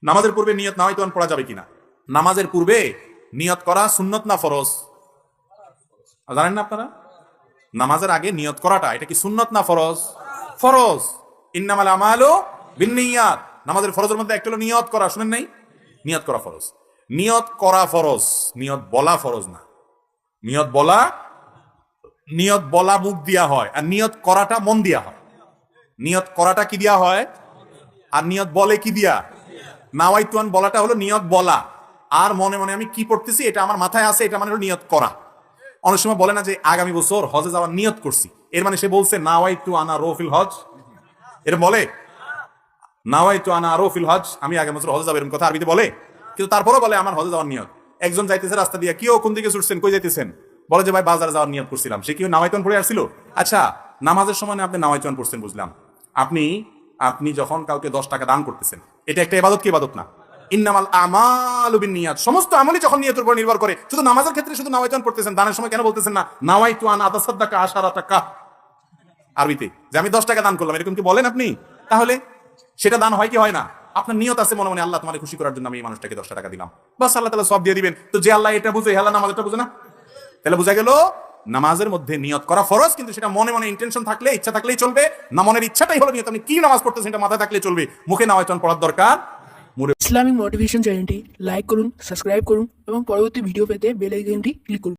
নামাজের পূর্বে নিয়ত না হয়তো পড়া যাবে কিনা? নামাজের পূর্বে নিয়ত করা সুন্নত না ফরজ? জানেন না আপনারা? নামাজের আগে নিয়ত করাটা এটা কি সুন্নত না ফরজ? ফরজ। ইন্নামাল আমালু বিন্নিয়াত। নামাজের ফরজের মধ্যে একটা হলো নিয়ত করা, শুনেন নাই? নিয়ত করা ফরজ। নিয়ত করা ফরজ, নিয়ত বলা ফরজ না। নিয়ত বলা মুখ দিয়া হয়, আর নিয়ত করাটা মন দিয়া হয়। নিয়ত করাটা কি দিয়া হয়, আর নিয়ত বলে কি দিয়া? নাওয়াইতুয়ান বলাটা হলো নিয়ত বলা, আর মনে মনে আমি কি পড়তেছি এটা আমার মাথায় আছে, এটা মানে হলো নিয়ত করা। অনেক সময় বলে না যে আগামী বছর হজে যাওয়ার নিয়ত করছি, এর মানে সে বলছে নাওয়াইতু আনা রফিল হজ। এরকম বলে নাওয়াইতু আনা রফিল হজ, আমি আগামী বছর হজে যাবো, এরকম কথা আরবিতে বলে। কিন্তু তারপরও বলে আমার হজে যাওয়ার নিয়ত। একজন যাইতেছে রাস্তা দিয়ে, কেউ কোন দিকে ছুটছেন, কই যাইতেছেন? বলে যে ভাই বাজারে যাওয়ার নিয়ত করছিলাম। সে কি নাওয়াইতুয়ান পড়ে আসছিল? আচ্ছা, নামাজের সময় আপনি নাওয়াইতুয়ান পড়ছেন বুঝলাম। আপনি আপনি যখন কাউকে 10 টাকা দান করতেছেন, এটা একটা ইবাদত কি ইবাদত না? ইন্নামাল আমালু বিন্নিয়াত। সমস্ত আমলই যখন নিয়তের উপর নির্ভর করে, শুধু নামাজের ক্ষেত্রে শুধু নাওয়াইতুয়ান পড়তেছেন, দানের সময় কেন বলতেছেন না নাওয়াইতু আন আতাসাদ্দাকা আশারা টাকা আরবিতে, যে আমি 10 টাকা দান করলাম, এরকম কি বলেন আপনি? তাহলে সেটা দান হয় কি হয় না? আপনার নিয়ত আছে মনে মনে, আল্লাহ তোমাকে খুশি করার জন্য আমি এই মানুষটাকে 10 টাকা দিলাম, বাস আল্লাহ তাআলা সব দিয়ে দিবেন। তো যে আল্লাহ এটা বুঝে, আল্লাহ নামাজ এটা বুঝে না? তাহলে বোঝা গেল নামাজের মধ্যে নিয়ত করা ফরজ, কিন্তু সেটা মনে মনে ইন্টেনশন থাকলে, ইচ্ছা থাকলেই চলবে। না মনের ইচ্ছাটাই হলো নিয়ত। আপনি কি নামাজ পড়তেছেন এটা মাথায় থাকলে চলবে, মুখে নাওয়াইতুয়ান পড়ার দরকার। ইসলামিক মোটিভেশন চ্যানেলটি লাইক করুন, সাবস্ক্রাইব করুন এবং পরবর্তী ভিডিও পেতে বেল আইকনটি ক্লিক করুন।